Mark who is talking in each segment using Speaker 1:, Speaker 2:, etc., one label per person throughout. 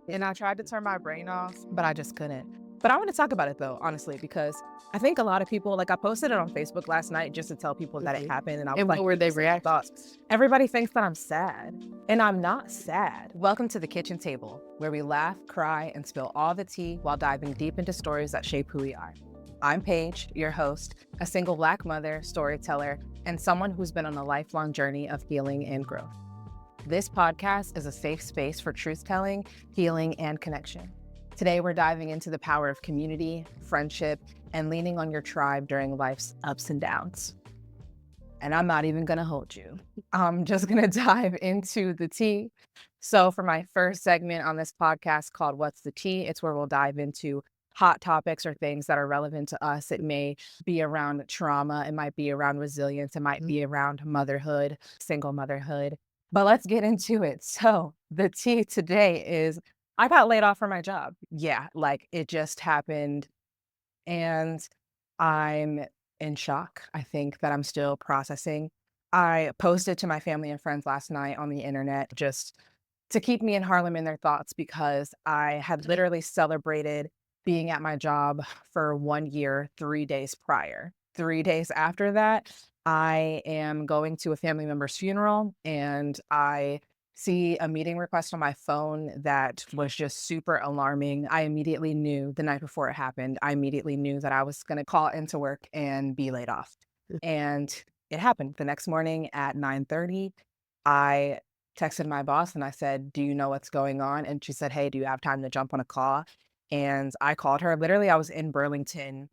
Speaker 1: And I tried to turn my brain off, but I just couldn't. But I want to talk about it though, honestly, because I think a lot of people, like I posted it on Facebook last night just to tell people that it
Speaker 2: Mhm.
Speaker 1: happened. And I was
Speaker 2: And
Speaker 1: like,
Speaker 2: what were they
Speaker 1: "These are my
Speaker 2: reacting?
Speaker 1: thoughts." Everybody thinks that I'm sad, and I'm not sad. Welcome to the kitchen table, where we laugh, cry, and spill all the tea while diving deep into stories that shape who we are. I'm Paige, your host, a single Black mother, storyteller, and someone who's been on a lifelong journey of healing and growth. This podcast is a safe space for truth-telling, healing, and connection. Today, we're diving into the power of community, friendship, and leaning on your tribe during life's ups and downs. And I'm not even gonna hold you. I'm just gonna dive into the tea. So for my first segment on this podcast called What's the Tea, it's where we'll dive into hot topics or things that are relevant to us. It may be around trauma, it might be around resilience, it might be around motherhood, single motherhood. But let's get into it. So the tea today is I got laid off from my job. Yeah, like it just happened. And I'm in shock. I think that I'm still processing. I posted to my family and friends last night on the internet just to keep me in Harlem in their thoughts because I had literally celebrated being at my job for 1 year, 3 days prior. 3 days after that, I am going to a family member's funeral, and I see a meeting request on my phone that was just super alarming. I immediately knew the night before it happened, I immediately knew that I was gonna call into work and be laid off. And it happened. The next morning at 9:30, I texted my boss and I said, "Do you know what's going on?" And she said, "Hey, do you have time to jump on a call?" And I called her. Literally, I was in Burlington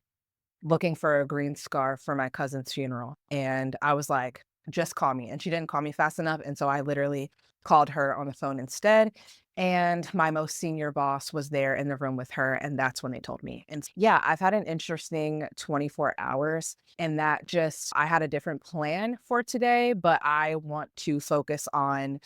Speaker 1: looking for a green scarf for my cousin's funeral. And I was like, just call me. And she didn't call me fast enough. And so I literally called her on the phone instead. And my most senior boss was there in the room with her. And that's when they told me. And yeah, I've had an interesting 24 hours. And that just, I had a different plan for today, but I want to focus on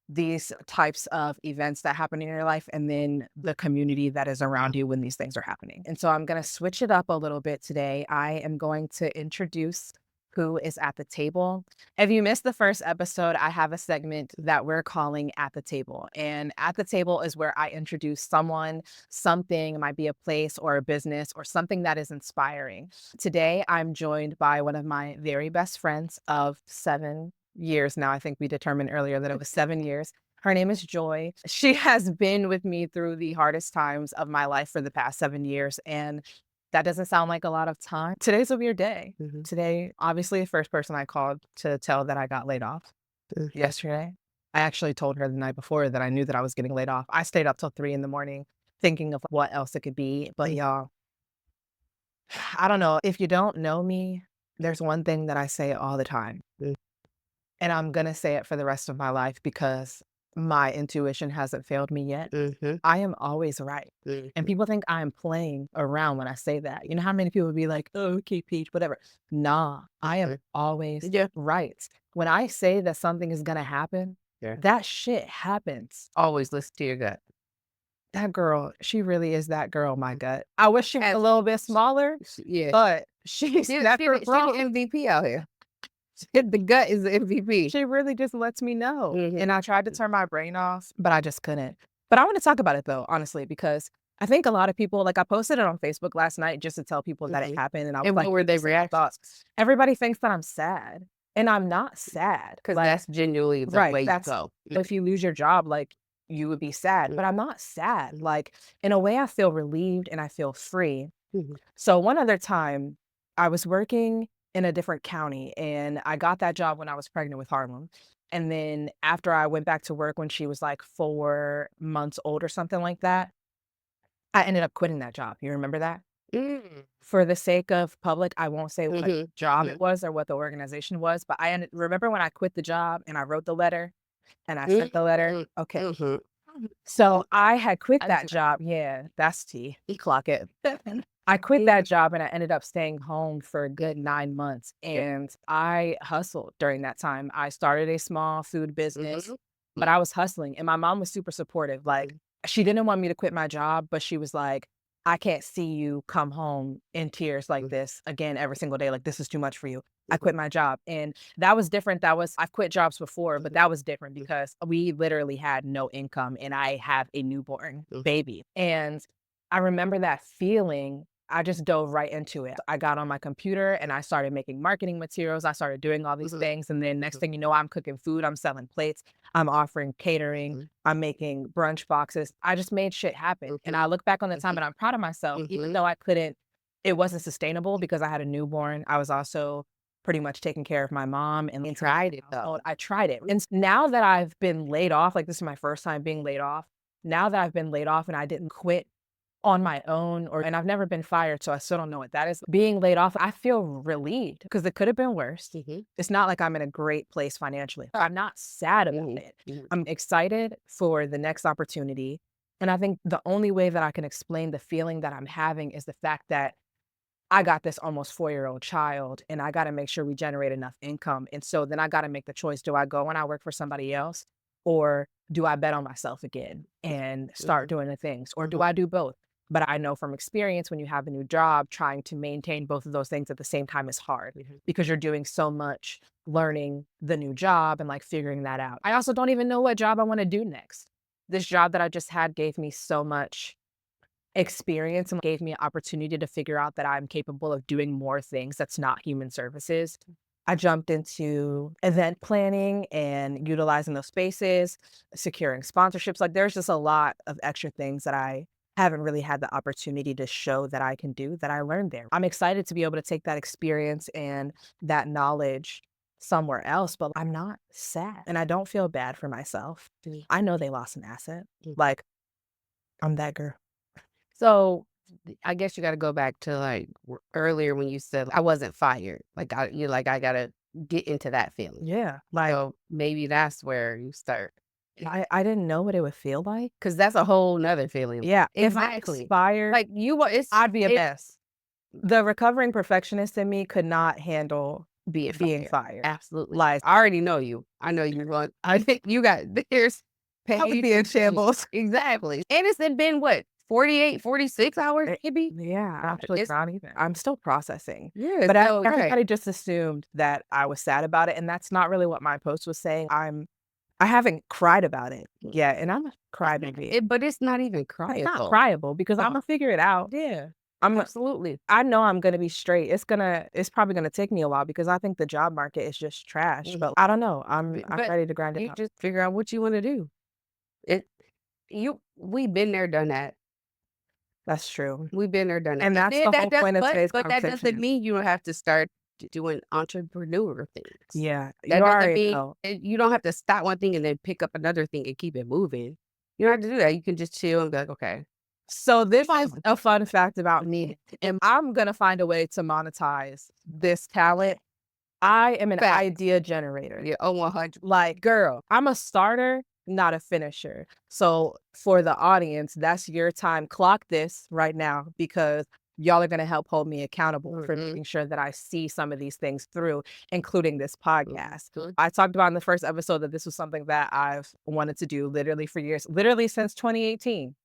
Speaker 1: these types of events that happen in your life and then the community that is around you when these things are happening. And so I'm going to switch it up a little bit today. I am going to introduce who is at the table. If you missed the first episode, I have a segment that we're calling At the Table. And at the table is where I introduce someone, something, it might be a place or a business or something that is inspiring. Today, I'm joined by one of my very best friends of 7 years now. I think we determined earlier that it was 7 years. Her name is Joy. She has been with me through the hardest times of my life for the past 7 years. And that doesn't sound like a lot of time. Today's a weird day.
Speaker 2: Mhm.
Speaker 1: Today, obviously, the first person I called to tell that I got laid off yesterday. I actually told her the night before that I knew that I was getting laid off. I stayed up till 3 in the morning thinking of what else it could be. But y'all, I don't know. If you don't know me, there's one thing that I say all the time.
Speaker 2: Mm.
Speaker 1: And I'm gonna say it for the rest of my life because my intuition hasn't failed me yet.
Speaker 2: Mhm.
Speaker 1: I am always right. And
Speaker 2: Mhm.
Speaker 1: people think I'm playing around when I say that. You know how many people would be like, "Oh, okay, Peach, whatever." Nah, I am
Speaker 2: Okay.
Speaker 1: always
Speaker 2: Yeah.
Speaker 1: right. When I say that something is gonna happen,
Speaker 2: Yeah.
Speaker 1: that shit happens.
Speaker 2: Always listen to your gut.
Speaker 1: That girl, she really is that girl, my gut. I wish she was a
Speaker 2: As
Speaker 1: little bit smaller,
Speaker 2: yeah.
Speaker 1: but she's never
Speaker 2: She
Speaker 1: wrong.
Speaker 2: the MVP out here. The gut is the MVP.
Speaker 1: She really just lets me know. And
Speaker 2: Mhm.
Speaker 1: I tried to turn my brain off, but I just couldn't. But I want to talk about it though, honestly, because I think a lot of people, like I posted it on Facebook last night just to tell people that it
Speaker 2: Mhm.
Speaker 1: happened. And I was
Speaker 2: And what
Speaker 1: like,
Speaker 2: were they
Speaker 1: "These are my
Speaker 2: reacting?
Speaker 1: thoughts." Everybody thinks that I'm sad. And I'm not sad.
Speaker 2: Because
Speaker 1: Like,
Speaker 2: that's genuinely the
Speaker 1: right.
Speaker 2: way you
Speaker 1: That's
Speaker 2: go.
Speaker 1: if you lose your job, like you would be sad. But I'm not sad. Like in a way, I feel relieved and I feel free.
Speaker 2: Mhm.
Speaker 1: So one other time, I was working in a different county, and I got that job when I was pregnant with Harlem. And then after I went back to work when she was like 4 months old or something like that, I ended up quitting that job. You remember that?
Speaker 2: Mm.
Speaker 1: For the sake of public, I won't say what
Speaker 2: Mhm.
Speaker 1: job it
Speaker 2: Mhm.
Speaker 1: was or what the organization was, but remember when I quit the job and I wrote the letter and I
Speaker 2: Mhm.
Speaker 1: sent the letter?
Speaker 2: Mhm.
Speaker 1: Okay.
Speaker 2: Mhm.
Speaker 1: So I had quit
Speaker 2: I
Speaker 1: that
Speaker 2: do.
Speaker 1: job. Yeah, that's tea. Clock it. I quit that job and I ended up staying home for a good 9 months,
Speaker 2: Yeah.
Speaker 1: and I hustled during that time. I started a small food business,
Speaker 2: Mhm.
Speaker 1: but I was hustling, and my mom was super supportive. Like,
Speaker 2: Mhm.
Speaker 1: she didn't want me to quit my job, but she was like, "I can't see you come home in tears like
Speaker 2: Mhm.
Speaker 1: this again every single day. Like, this is too much for you." I quit my job. And that was different. I've quit jobs before, but that was different because we literally had no income and I have a newborn baby. And I remember that feeling. I just dove right into it. I got on my computer and I started making marketing materials. I started doing all these things. And then next thing you know, I'm cooking food, I'm selling plates, I'm offering catering, I'm making brunch boxes. I just made shit happen. And I look back on the time and I'm proud of myself, even though it wasn't sustainable because I had a newborn. I was also pretty much taking care of my mom and
Speaker 2: Tried it though.
Speaker 1: I tried it. And now that I've been laid off, like this is my first time being laid off. Now that I've been laid off and I didn't quit on my own and I've never been fired, so I still don't know what that is. Being laid off, I feel relieved because it could have been worse. It's not like I'm in a great place financially. I'm not sad about it. I'm excited for the next opportunity. And I think the only way that I can explain the feeling that I'm having is the fact that I got this almost 4-year-old child and I got to make sure we generate enough income. And so then I got to make the choice. Do I go and I work for somebody else or do I bet on myself again and start doing the things or do I do both? But I know from experience, when you have a new job, trying to maintain both of those things at the same time is hard because you're doing so much learning the new job and like figuring that out. I also don't even know what job I want to do next. This job that I just had gave me so much experience and gave me an opportunity to figure out that I'm capable of doing more things that's not human services. I jumped into event planning and utilizing those spaces, securing sponsorships. Like there's just a lot of extra things that I haven't really had the opportunity to show that I can do that I learned there. I'm excited to be able to take that experience and that knowledge somewhere else, but I'm not sad and I don't feel bad for myself. I know they lost an asset. Like I'm that girl.
Speaker 2: So I guess you got to go back to like earlier when you said I wasn't fired. Like I gotta get into that feeling.
Speaker 1: Yeah. Like
Speaker 2: So maybe that's where you start.
Speaker 1: I didn't know what it would feel like.
Speaker 2: Cause that's a whole nother feeling.
Speaker 1: Yeah. If I
Speaker 2: Exactly.
Speaker 1: expired,
Speaker 2: Like you want
Speaker 1: I'd be a mess. The recovering perfectionist in me could not handle
Speaker 2: being
Speaker 1: being
Speaker 2: fired.
Speaker 1: fired.
Speaker 2: Absolutely.
Speaker 1: Like
Speaker 2: I already know you. I know you want. I think you got there's
Speaker 1: I would be in shambles.
Speaker 2: Exactly. And it's been what 48, 46 hours maybe.
Speaker 1: Yeah, actually
Speaker 2: It's
Speaker 1: not even. I'm still processing.
Speaker 2: yeah.
Speaker 1: But
Speaker 2: So
Speaker 1: everybody just assumed that I was sad about it, and that's not really what my post was saying. I haven't cried about it yet, and I'm a crybaby.
Speaker 2: but it's not even
Speaker 1: It's not
Speaker 2: cryable.
Speaker 1: cryable because I'm gonna figure it out.
Speaker 2: Yeah.
Speaker 1: I'm
Speaker 2: Absolutely.
Speaker 1: I know I'm gonna be straight. It's probably gonna take me a while because I think the job market is just trash. But I don't know. I'm
Speaker 2: But
Speaker 1: ready to grind it
Speaker 2: you
Speaker 1: out.
Speaker 2: just figure out what you want to do. It we've been there, done that.
Speaker 1: That's true.
Speaker 2: We've been there, done that.
Speaker 1: And
Speaker 2: And
Speaker 1: that's
Speaker 2: then
Speaker 1: the whole point of today's
Speaker 2: but that doesn't
Speaker 1: conversation.
Speaker 2: mean you don't have to start doing entrepreneur things.
Speaker 1: Yeah,
Speaker 2: That
Speaker 1: you
Speaker 2: doesn't
Speaker 1: already
Speaker 2: mean
Speaker 1: know.
Speaker 2: you don't have to stop one thing and then pick up another thing and keep it moving. You don't have to do that. You can just chill and be like, okay.
Speaker 1: So this is a fun fact about me, and I'm gonna find a way to monetize this talent. I am an
Speaker 2: Fact.
Speaker 1: idea generator.
Speaker 2: Yeah, oh 100.
Speaker 1: Like, girl, I'm a starter, not a finisher. So for the audience, that's your time. Clock this right now because y'all are gonna help hold me accountable for making sure that I see some of these things through, including this podcast. I talked about in the first episode that this was something that I've wanted to do literally for years, literally since 2018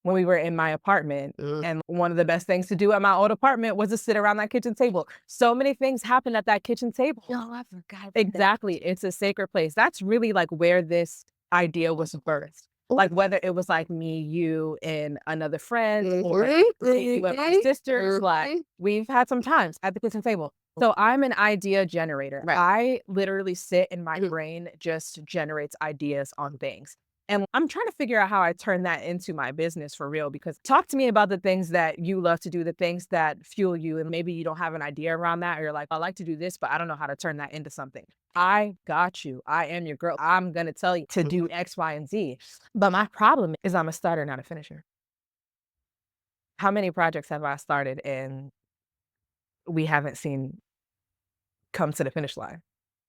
Speaker 1: when we were in my apartment. And one of the best things to do at my old apartment was to sit around that kitchen table. So many things happened at that kitchen table.
Speaker 2: Yo, I forgot.
Speaker 1: Exactly. It's a sacred place. That's really like where this idea was birthed. Like whether it was like me, you, and another friend, or you and my sisters, like we've had some times at the kitchen table. So I'm an idea generator.
Speaker 2: Right.
Speaker 1: I literally sit and my brain just generates ideas on things. And I'm trying to figure out how I turn that into my business for real, because talk to me about the things that you love to do, the things that fuel you. And maybe you don't have an idea around that, or you're like, I like to do this, but I don't know how to turn that into something. I got you. I am your girl. I'm going to tell you to do X, Y, and Z. But my problem is I'm a starter, not a finisher. How many projects have I started and we haven't seen come to the finish line?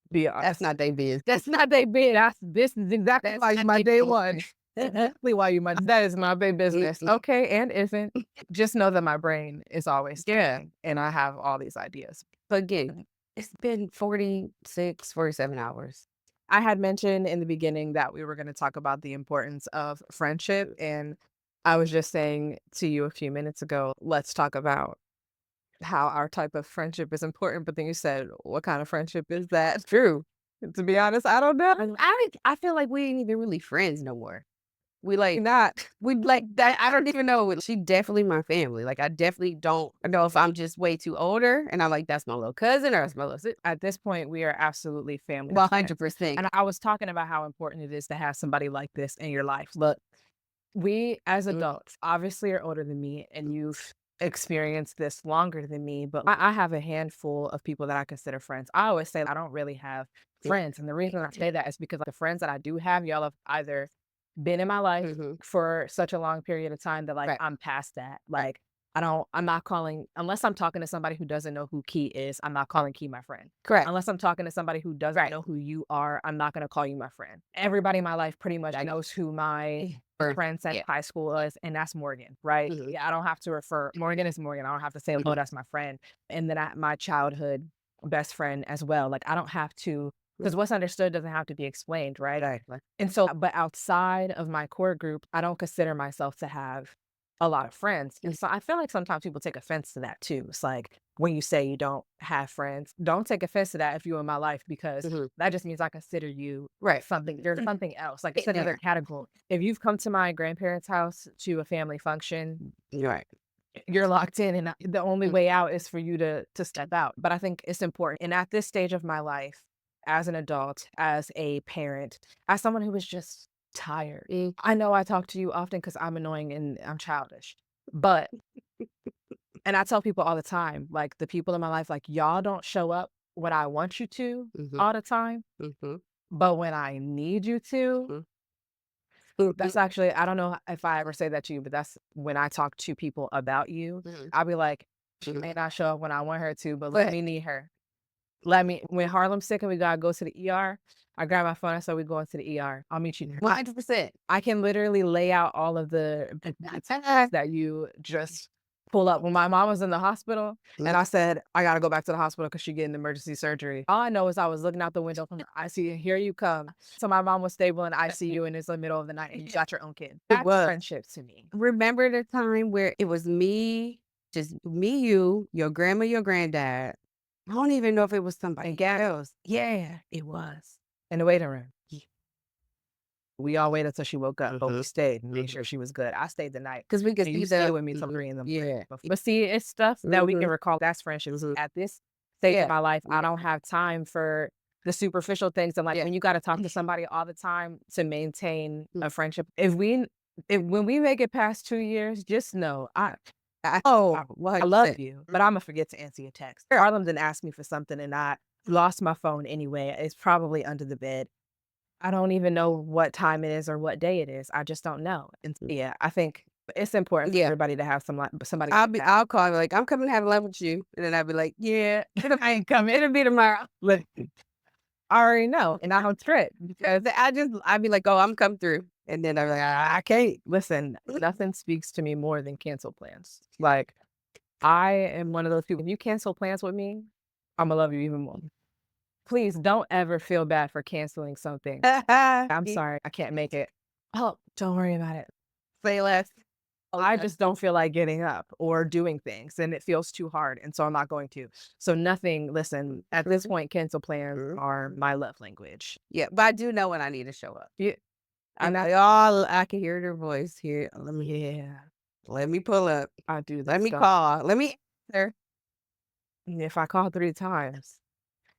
Speaker 1: Be honest.
Speaker 2: That's not their biz.
Speaker 1: That's not their bid. This is exactly
Speaker 2: That's
Speaker 1: why
Speaker 2: not
Speaker 1: you my
Speaker 2: they
Speaker 1: day
Speaker 2: business.
Speaker 1: one. Exactly why you my that is my big business. Okay, and isn't. Just know that my brain is always thinking, and I have all these ideas.
Speaker 2: But again, it's been 46, 47 hours.
Speaker 1: I had mentioned in the beginning that we were going to talk about the importance of friendship, and I was just saying to you a few minutes ago, let's talk about how our type of friendship is important, but then you said, "What kind of friendship is that?" True. To be honest, I don't know.
Speaker 2: I feel like we ain't even really friends no more. We like
Speaker 1: Not.
Speaker 2: we like that. I don't even know. She definitely my family. Like I definitely don't know if I'm just way too older and I'm like, that's my little cousin or that's my little sister.
Speaker 1: At this point, we are absolutely family and
Speaker 2: Well,
Speaker 1: friends.
Speaker 2: 100%.
Speaker 1: And I was talking about how important it is to have somebody like this in your life. Look, we as
Speaker 2: Mm,
Speaker 1: adults obviously are older than me, and you've experienced this longer than me, but I have a handful of people that I consider friends. I always say I don't really have
Speaker 2: mm,
Speaker 1: friends. And the reason I say that is because the friends that I do have, y'all have either been in my life
Speaker 2: mhm.
Speaker 1: for such a long period of time that like
Speaker 2: Right.
Speaker 1: I'm past that.
Speaker 2: Right.
Speaker 1: Like I'm not calling unless I'm talking to somebody who doesn't know who Key is, I'm not calling Key my friend.
Speaker 2: Correct.
Speaker 1: Unless I'm talking to somebody who doesn't
Speaker 2: Right.
Speaker 1: know who you are, I'm not gonna call you my friend. Everybody in my life pretty much
Speaker 2: Like,
Speaker 1: knows who my
Speaker 2: or
Speaker 1: friend since
Speaker 2: yeah.
Speaker 1: high school is, and that's Morgan, right?
Speaker 2: Mhm.
Speaker 1: Yeah, I don't have to refer Morgan is Morgan. I don't have to say, oh,
Speaker 2: Mhm.
Speaker 1: that's my friend. And then my childhood best friend as well. Like I don't have to because what's understood doesn't have to be explained, right?
Speaker 2: Exactly.
Speaker 1: And so, but outside of my core group, I don't consider myself to have a lot of friends. And so I feel like sometimes people take offense to that too. It's like when you say you don't have friends, don't take offense to that if you're in my life because
Speaker 2: Mhm.
Speaker 1: that just means I consider you
Speaker 2: Right.
Speaker 1: something, there's something else. Like it's
Speaker 2: In
Speaker 1: another
Speaker 2: there.
Speaker 1: category. If you've come to my grandparents' house to a family function,
Speaker 2: You're right.
Speaker 1: you're locked in and the only
Speaker 2: Mm,
Speaker 1: way out is for you to step out. But I think it's important. And at this stage of my life, as an adult, as a parent, as someone who was just tired.
Speaker 2: mm,
Speaker 1: I know I talk to you often because I'm annoying and I'm childish. But and I tell people all the time, like the people in my life, like y'all don't show up when I want you to
Speaker 2: mhm,
Speaker 1: all the time,
Speaker 2: mhm,
Speaker 1: but when I need you to,
Speaker 2: mm, mhm,
Speaker 1: that's actually I don't know if I ever say that to you, but that's when I talk to people about you,
Speaker 2: mhm,
Speaker 1: I'll be like, "She
Speaker 2: mhm.
Speaker 1: may not show up when I want her to, but let
Speaker 2: But
Speaker 1: me need her. Let me when Harlem's sick and we gotta go to the ER, I grab my phone, I said, "We going to the ER. I'll meet you there."
Speaker 2: 100%.
Speaker 1: I can literally lay out all of the tasks that you just pull up. When my mom was in the hospital
Speaker 2: Mm,
Speaker 1: and I said, "I gotta go back to the hospital because she getting emergency surgery." All I know is I was looking out the window from the ICU, and here you come. So my mom was stable in ICU and it's the middle of the night and you got your own kid.
Speaker 2: it
Speaker 1: That's
Speaker 2: was.
Speaker 1: friendship to me.
Speaker 2: Remember the time where it was me, just me, you, your grandma, your granddad. I don't even know if it was
Speaker 1: And
Speaker 2: somebody
Speaker 1: Gab,
Speaker 2: else.
Speaker 1: yeah, it was. In the waiting room. We all waited until she woke up, but we
Speaker 2: Mhm,
Speaker 1: stayed and made
Speaker 2: mhm.
Speaker 1: sure she was good. I stayed the night.
Speaker 2: 'Cause we could
Speaker 1: And
Speaker 2: see
Speaker 1: you stayed
Speaker 2: the
Speaker 1: with me till
Speaker 2: mhm,
Speaker 1: 3 in the morning.
Speaker 2: yeah,
Speaker 1: But see, it's stuff that we can
Speaker 2: mhm,
Speaker 1: recall that's friendships.
Speaker 2: mhm.
Speaker 1: At this stage of
Speaker 2: Yeah,
Speaker 1: my life, I
Speaker 2: yeah,
Speaker 1: don't have time for the superficial things. And like
Speaker 2: yeah.
Speaker 1: when you got to talk to somebody all the time to maintain
Speaker 2: Mm,
Speaker 1: a friendship, if when we make it past 2 years, just know
Speaker 2: I
Speaker 1: I
Speaker 2: 100%.
Speaker 1: love you, but I'm gonna forget to answer your text. Harlem didn't ask me for something and I lost my phone anyway. It's probably under the bed. I don't even know what time it is or what day it is. I just don't know. And yeah, I think it's important for
Speaker 2: Yeah.
Speaker 1: everybody to have somebody like that.
Speaker 2: I'll call you like, "I'm coming to have lunch with you," and then I'll be like, "Yeah, I ain't coming. It'll be tomorrow."
Speaker 1: Look, I already know, and I don't trip
Speaker 2: Because I'd be like, "Oh, I'm come through," and then I'm like, I can't."
Speaker 1: listen, nothing speaks to me more than cancel plans. Like I am one of those people. If you cancel plans with me, I'm gonna love you even more. Please don't ever feel bad for canceling something. I'm sorry, I can't make it. Oh, don't worry about it.
Speaker 2: Say less.
Speaker 1: I
Speaker 2: Okay.
Speaker 1: just don't feel like getting up or doing things and it feels too hard. And so I'm not going to. So nothing, listen, at this point, cancel plans
Speaker 2: Mhm.
Speaker 1: are my love language.
Speaker 2: Yeah, but I do know when I need to show up.
Speaker 1: Yeah.
Speaker 2: I'm
Speaker 1: And
Speaker 2: like,
Speaker 1: that's,
Speaker 2: "Oh, I can hear their voice here.
Speaker 1: yeah,
Speaker 2: Let me pull up.
Speaker 1: I do
Speaker 2: Let
Speaker 1: that
Speaker 2: me
Speaker 1: stuff.
Speaker 2: call. Let me answer."
Speaker 1: And if I call 3 times,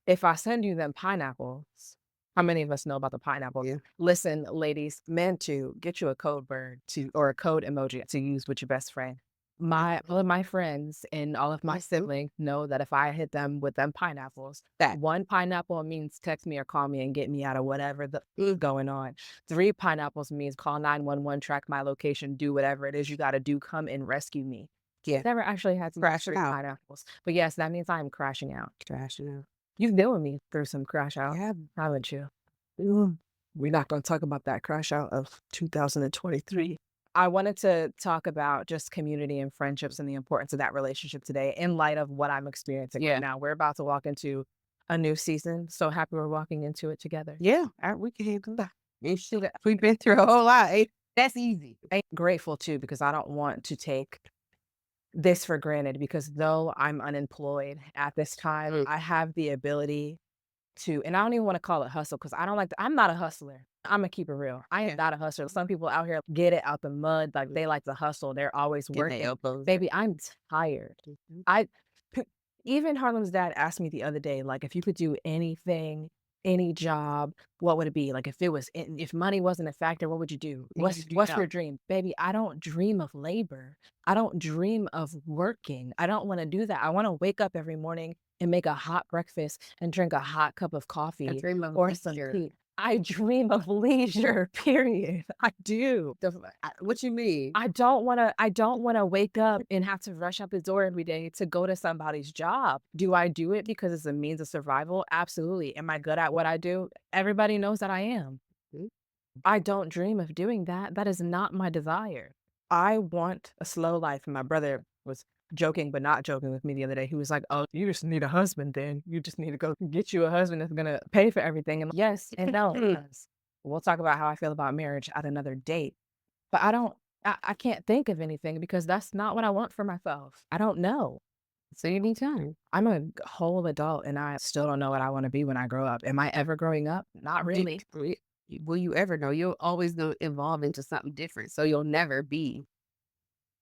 Speaker 1: if I send you them pineapples, how many of us know about the pineapples?
Speaker 2: Yeah.
Speaker 1: Listen, ladies, men too, get you a code bird to or a code emoji to use with your best friend. My all of my friends and all of my
Speaker 2: Mhm.
Speaker 1: siblings know that if I hit them with them pineapples,
Speaker 2: That.
Speaker 1: 1 pineapple means text me or call me and get me out of whatever the
Speaker 2: Mm,
Speaker 1: going on. 3 pineapples means call 911, track my location, do whatever it is you got to do, come and rescue me.
Speaker 2: yeah.
Speaker 1: Never actually had to use
Speaker 2: Crashing
Speaker 1: three
Speaker 2: out.
Speaker 1: pineapples, but yes, that means I'm crashing out.
Speaker 2: Crashing out.
Speaker 1: You've been with me through some crash out,
Speaker 2: Yeah.
Speaker 1: haven't you? Mm. We're not going to talk about that crash out of 2023. I wanted to talk about just community and friendships and the importance of that relationship today in light of what I'm experiencing right
Speaker 2: Yeah.
Speaker 1: now. We're about to walk into a new season. So happy we're walking into it together.
Speaker 2: Yeah. We can handle that. And shit, we've been through a whole lot. That's easy.
Speaker 1: I'm grateful too because I don't want to take this for granted because though I'm unemployed at this time,
Speaker 2: Mm,
Speaker 1: I have the ability to, and I don't even wanna call it hustle because I don't like I'm not a hustler. Imma keep it real. I am not a hustler. Some people out here get it out the mud, like,
Speaker 2: mm.
Speaker 1: they like to hustle. They're always
Speaker 2: Getting their
Speaker 1: working.
Speaker 2: elbows in.
Speaker 1: Baby, I'm tired.
Speaker 2: Mhm.
Speaker 1: I even Harlem's dad asked me the other day, like, if you could do anything, any job, what would it be? Like, if money wasn't a factor, what would you do? What's
Speaker 2: Yeah.
Speaker 1: your dream? Baby, I don't dream of labor. I don't dream of working. I don't wanna do that. I wanna wake up every morning and make a hot breakfast and drink a hot cup of
Speaker 2: I
Speaker 1: coffee
Speaker 2: dream of
Speaker 1: or some
Speaker 2: leisure.
Speaker 1: tea. I dream of leisure, period. I do.
Speaker 2: What you mean?
Speaker 1: I don't wanna wake up and have to rush out the door every day to go to somebody's job. Do I do it because it's a means of survival? Absolutely. Am I good at what I do? Everybody knows that I am.
Speaker 2: Mhm.
Speaker 1: I don't dream of doing that. That is not my desire. I want a slow life. And my brother was joking, but not joking with me the other day. He was like, "Oh, you just need a husband then. You just need to go get you a husband that's gonna pay for everything." And yes and no. Because we'll talk about how I feel about marriage at another date. But I can't think of anything because that's not what I want for myself. I don't know.
Speaker 2: So you need time.
Speaker 1: I'm a whole adult and I still don't know what I wanna be when I grow up. Am I ever growing up? Not
Speaker 2: Do
Speaker 1: really.
Speaker 2: will you ever know? You'll always know evolve into something different, so you'll never be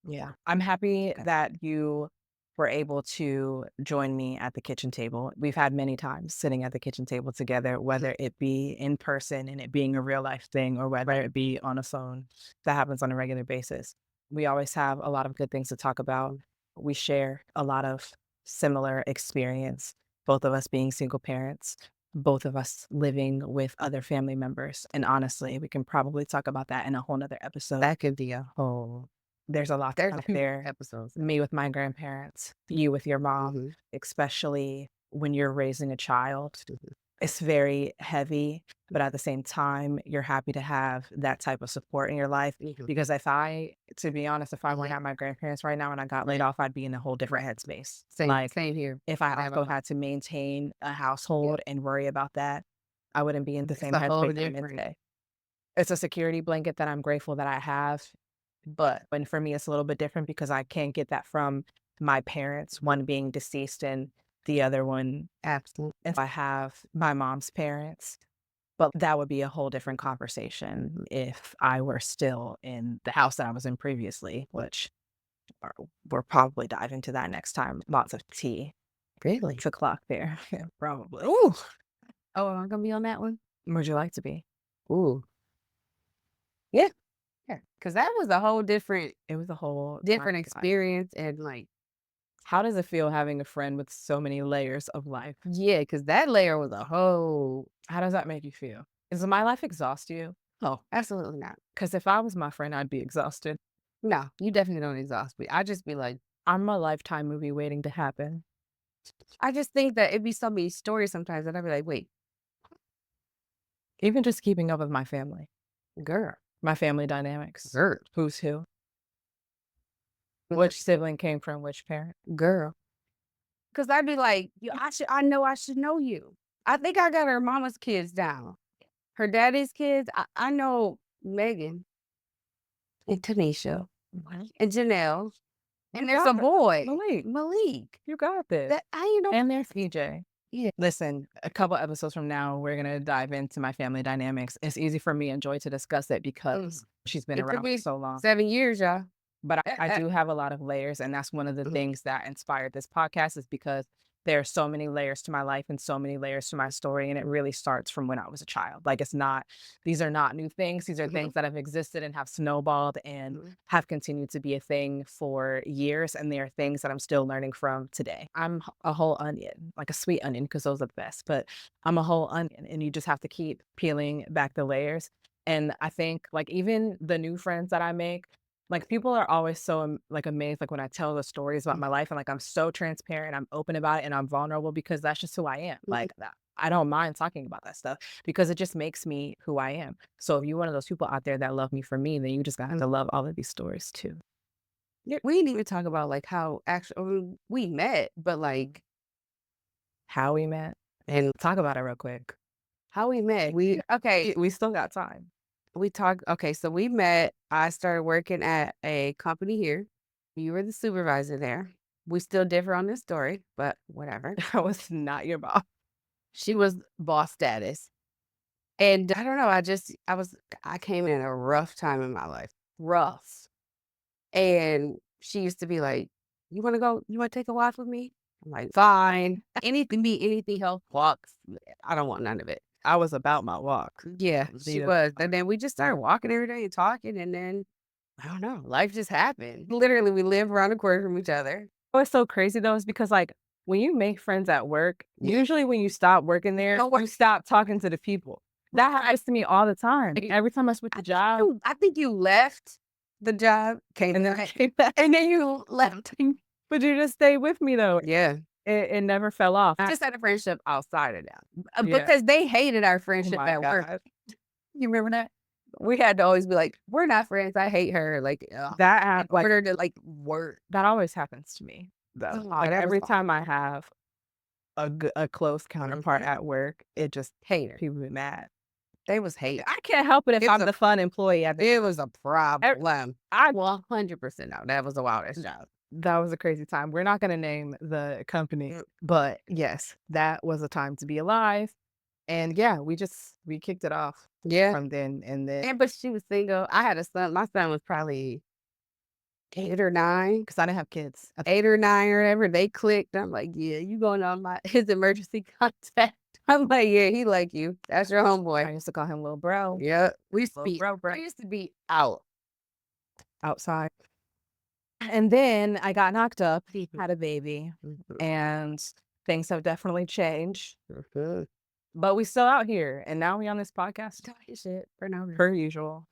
Speaker 1: Yeah. I'm happy
Speaker 2: okay.
Speaker 1: that you were able to join me at the kitchen table. We've had many times sitting at the kitchen table together, whether it be in person and it being a real life thing or whether it be on a phone. That happens on a regular basis. We always have a lot of good things to talk about. We share a lot of similar experience, both of us being single parents, both of us living with other family members. And honestly, we can probably talk about that in a whole nother episode.
Speaker 2: That could be a whole
Speaker 1: There's a lot to
Speaker 2: there's
Speaker 1: unpack
Speaker 2: 2
Speaker 1: there.
Speaker 2: episodes.
Speaker 1: Me with my grandparents, you with your mom,
Speaker 2: Mhm,
Speaker 1: especially when you're raising a child.
Speaker 2: mhm,
Speaker 1: It's very heavy, but at the same time, you're happy to have that type of support in your life.
Speaker 2: mhm.
Speaker 1: Because to be honest, if I weren't at my grandparents right now and I got laid
Speaker 2: Right,
Speaker 1: off, I'd be in a whole different
Speaker 2: right.
Speaker 1: headspace.
Speaker 2: Same
Speaker 1: Like,
Speaker 2: same here.
Speaker 1: if I
Speaker 2: I have a
Speaker 1: also had to maintain a
Speaker 2: yeah.
Speaker 1: household and worry about that, I wouldn't be in the
Speaker 2: It's
Speaker 1: same
Speaker 2: a whole
Speaker 1: headspace I'm in
Speaker 2: different
Speaker 1: today. It's a security blanket that I'm grateful that I have, but and for me, it's a little bit different because I can't get that from my parents, one being deceased and the other one
Speaker 2: absolute
Speaker 1: if I have my mom's parents, but that would be a whole different conversation if I were still in the house that I was in previously, which are we'll probably dive into that next time. Lots of tea
Speaker 2: really?
Speaker 1: to clock there. Yeah, probably.
Speaker 2: Ooh. Oh, am I gonna be on that one?
Speaker 1: Would you like to be?
Speaker 2: Ooh, yeah, yeah. Because that was a whole
Speaker 1: It was a whole
Speaker 2: different experience and, like
Speaker 1: how does it feel having a friend with so many layers of life?
Speaker 2: yeah, because that layer was a whole
Speaker 1: How does that make you feel? Does my life exhaust you?
Speaker 2: oh, absolutely not.
Speaker 1: Because if I was my friend, I'd be exhausted.
Speaker 2: No, you definitely don't exhaust me. I just be like
Speaker 1: I'm a Lifetime movie waiting to happen.
Speaker 2: I just think that it'd be so many stories sometimes that I'd be like, "Wait,
Speaker 1: Even just keeping up with
Speaker 2: girl,
Speaker 1: my family dynamics.
Speaker 2: girl,
Speaker 1: Who's who? Which sibling came from which parent?
Speaker 2: girl," because 'cause I'd be like, "You I should know you. I think I got her mama's kids down. Her daddy's kids, I know Megan and Tanisha
Speaker 1: Mhm.
Speaker 2: and Janelle,
Speaker 1: You
Speaker 2: and there's a
Speaker 1: got it.
Speaker 2: boy,
Speaker 1: Malik,
Speaker 2: Malik,
Speaker 1: you got this.
Speaker 2: that I you know
Speaker 1: And there's PJ.
Speaker 2: yeah,
Speaker 1: Listen, a couple episodes from now, we're gonna dive into my family dynamics. It's easy for me and Joy to discuss it
Speaker 2: mm,
Speaker 1: because she's been
Speaker 2: it could
Speaker 1: around for
Speaker 2: be
Speaker 1: so long.
Speaker 2: 7 years, y'all.
Speaker 1: But I do have a lot of layers, and that's one of the
Speaker 2: Mhm,
Speaker 1: things that inspired this podcast is because there are so many layers to my life and so many layers to my story, and it really starts from when I was a child. Like, these are not new things. These are
Speaker 2: mhm,
Speaker 1: things that have existed and have snowballed and
Speaker 2: mhm.
Speaker 1: have continued to be a thing for years, and they are things that I'm still learning from today. A whole onion, like a sweet onion, because those are the best, but I'm a whole onion, and you just have to keep peeling back the layers. And I think, like, even the new friends that I make, like, people are always so, like, amazed, like, when I tell the stories about my life, and, like, I'm so transparent, I'm open about it, and I'm vulnerable because that's just who I am.
Speaker 2: Mhm.
Speaker 1: Like, I don't mind talking about that stuff because it just makes me who I am. So if you're one of those people out there that love me for me, then you just got to love all of these stories too.
Speaker 2: Yeah, we didn't even talk about, like, how actually we met, but, like
Speaker 1: How we met?
Speaker 2: and
Speaker 1: Talk about it real quick.
Speaker 2: how we met, we okay,
Speaker 1: We still got time.
Speaker 2: we talked okay, so we met I started working at a company here, You were the supervisor there. We still differ on this story, but whatever.
Speaker 1: I was not your boss.
Speaker 2: She was boss status. And I don't know, I came in a rough time in my life. Rough. And she used to be like, "You wanna go? You wanna take a walk with me?" I'm like, "Fine." Anything health walks. I don't want none of it.
Speaker 1: I was about my walk.
Speaker 2: Yeah, she
Speaker 1: Lead
Speaker 2: was. And then we just started walking every day and talking, and then I don't know, life just happened. Literally, we live around the corner from each other.
Speaker 1: What's so crazy though is because like when you make friends at work, usually when you stop working there,
Speaker 2: Don't work.
Speaker 1: you stop talking to the people. That happens to me all the time. Every time I switch a job,
Speaker 2: I think you left the job, came
Speaker 1: and then I
Speaker 2: back,
Speaker 1: came back.
Speaker 2: and then you left.
Speaker 1: But you just stayed with me though.
Speaker 2: Yeah.
Speaker 1: It never fell off.
Speaker 2: Just had a friendship outside of that.
Speaker 1: Yeah.
Speaker 2: Because they hated our
Speaker 1: Oh
Speaker 2: friendship
Speaker 1: my
Speaker 2: at work.
Speaker 1: God.
Speaker 2: You remember that? We had to always be like, "We're not friends. I hate her." Like,
Speaker 1: That
Speaker 2: in
Speaker 1: like
Speaker 2: order to like work.
Speaker 1: that always happens to me though.
Speaker 2: Oh,
Speaker 1: Like
Speaker 2: that was
Speaker 1: every
Speaker 2: awful.
Speaker 1: time I have a close counterpart at work, it just
Speaker 2: Hater.
Speaker 1: people be mad.
Speaker 2: They was hate.
Speaker 1: I can't help it if
Speaker 2: It was
Speaker 1: I'm
Speaker 2: a
Speaker 1: the fun employee at the
Speaker 2: it was a
Speaker 1: ev
Speaker 2: problem.
Speaker 1: I
Speaker 2: 100% no. That was the wildest job.
Speaker 1: that was a crazy time. We're not gonna name the company,
Speaker 2: Mm.
Speaker 1: but yes, that was a time to be alive. And yeah, we kicked it off
Speaker 2: Yeah.
Speaker 1: from then and then
Speaker 2: And but she was single. I had a son. My son was probably 8 or 9.
Speaker 1: because I didn't have kids.
Speaker 2: 8 or 9 or whatever, they clicked. I'm like, "Yeah, you going on my his emergency contact." I'm like, "Yeah, he like you. That's your
Speaker 1: I
Speaker 2: homeboy."
Speaker 1: used to call him little bro,
Speaker 2: Yeah. We used to
Speaker 1: little
Speaker 2: be
Speaker 1: bro
Speaker 2: I used to be out.
Speaker 1: outside. And then I got knocked up,
Speaker 2: Mhm.
Speaker 1: had a baby,
Speaker 2: Mhm.
Speaker 1: and things have definitely changed.
Speaker 2: Mhm.
Speaker 1: But we still out here, and now we on this podcast
Speaker 2: Talking shit for no reason.
Speaker 1: per usual.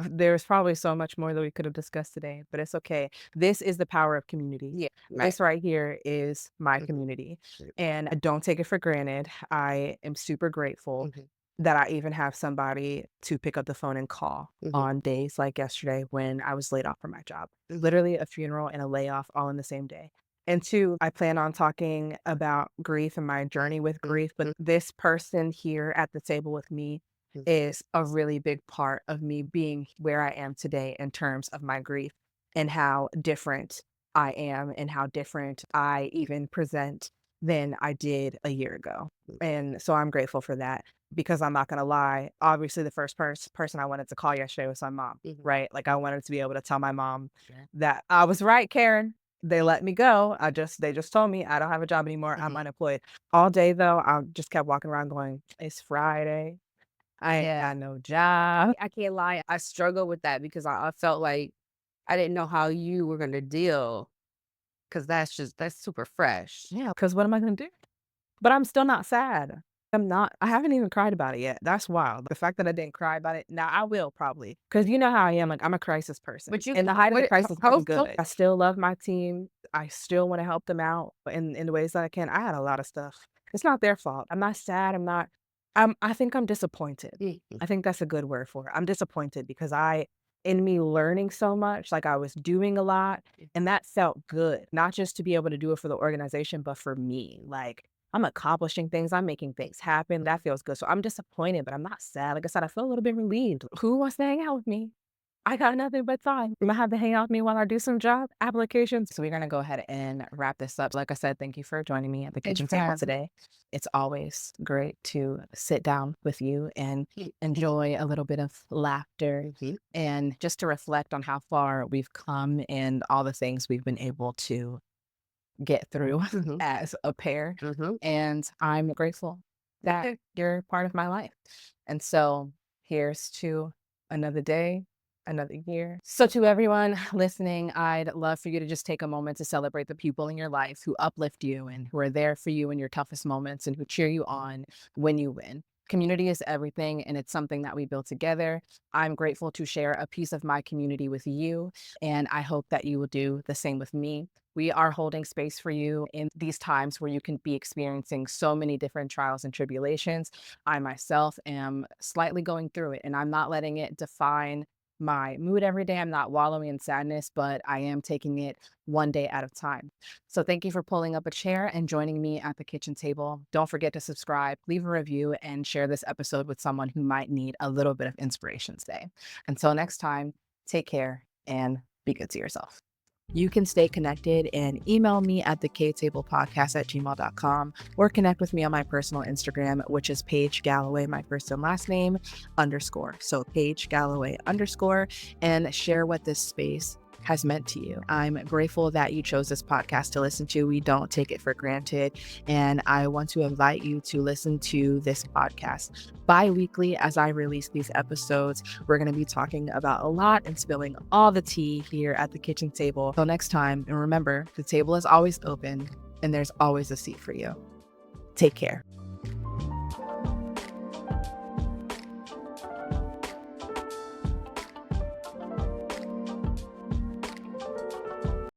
Speaker 1: There's probably so much more that we could have discussed today, but it's okay. This is the power of community.
Speaker 2: Yeah, right.
Speaker 1: This right here is my
Speaker 2: Mhm.
Speaker 1: community,
Speaker 2: Shit.
Speaker 1: and I don't take it for granted. I am super grateful
Speaker 2: Mhm.
Speaker 1: that I even have somebody to pick up the phone and call
Speaker 2: Mhm.
Speaker 1: on days like yesterday when I was laid off from my job.
Speaker 2: Mhm.
Speaker 1: Literally a funeral and a layoff all in the same day. And two, I plan on talking about grief and my journey with grief, but
Speaker 2: Mhm.
Speaker 1: this person here at the table with me
Speaker 2: Mhm.
Speaker 1: is a really big part of me being where I am today in terms of my grief and how different I am and how different I even present than I did a year ago. And so I'm grateful for that because I'm not gonna lie. Obviously, the first person I wanted to call yesterday was my mom,
Speaker 2: Mhm.
Speaker 1: right? Like I wanted to be able to tell my mom
Speaker 2: Yeah.
Speaker 1: that I was right, Karen. They let me go. They just told me I don't have a job anymore. I'm
Speaker 2: Mhm.
Speaker 1: unemployed. All day though, I just kept walking around going, "It's Friday. I ain't
Speaker 2: Yeah.
Speaker 1: got no job."
Speaker 2: I can't lie. I struggle with that because I felt like I didn't know how you were gonna deal because that's super fresh.
Speaker 1: Yeah, because what am I gonna do? But I'm still not sad. I'm not. I haven't even cried about it yet. That's wild. The fact that I didn't cry about it. Now I will probably, because you know how I am. Like I'm a crisis person.
Speaker 2: But you
Speaker 1: In the height of the
Speaker 2: what
Speaker 1: crisis, I'm
Speaker 2: hope
Speaker 1: good. I still love my team. I still want to help them out in the ways that I can. I had a lot of stuff. It's not their fault. I'm not sad. I'm not. I think I'm disappointed.
Speaker 2: Mhm.
Speaker 1: I think that's a good word for it. I'm disappointed because in me learning so much, like I was doing a lot, and that felt good. Not just to be able to do it for the organization, but for me. Like I'm accomplishing things, I'm making things happen. That feels good. So I'm disappointed, but I'm not sad. Like I said, I feel a little bit relieved. Who wants to hang out with me? I got nothing but time. You might have to hang out with me while I do some job applications. So we're gonna go ahead and wrap this up. Like I said, thank you for joining me at the
Speaker 2: Thank you
Speaker 1: kitchen
Speaker 2: for
Speaker 1: table
Speaker 2: having me.
Speaker 1: today. It's always great to sit down with you and enjoy a little bit of laughter
Speaker 2: Mhm.
Speaker 1: and just to reflect on how far we've come and all the things we've been able to get through
Speaker 2: Mhm.
Speaker 1: as a pair.
Speaker 2: Mhm.
Speaker 1: And I'm grateful that you're part of my life. And so here's to another day, another year. So, to everyone listening, I'd love for you to just take a moment to celebrate the people in your life who uplift you and who are there for you in your toughest moments and who cheer you on when you win. Community is everything, and it's something that we build together. I'm grateful to share a piece of my community with you, and I hope that you will do the same with me. We are holding space for you in these times where you can be experiencing so many different trials and tribulations. I myself am slightly going through it, and I'm not letting it define my mood every day. I'm not wallowing in sadness, but I am taking it one day at a time. So thank you for pulling up a chair and joining me at the kitchen table. Don't forget to subscribe, leave a review, and share this episode with someone who might need a little bit of inspiration today. Until next time, take care and be good to yourself. You can stay connected and email me at thektablepodcast@gmail.com or connect with me on my personal Instagram, which is Paige Galloway, my first and last name, _. So Paige Galloway _, and share what this space has meant to you. I'm grateful that you chose this podcast to listen to. We don't take it for granted. And I want to invite you to listen to this podcast bi-weekly as I release these episodes. We're going to be talking about a lot and spilling all the tea here at the kitchen table. Till next time, and remember, the table is always open and there's always a seat for you. Take care.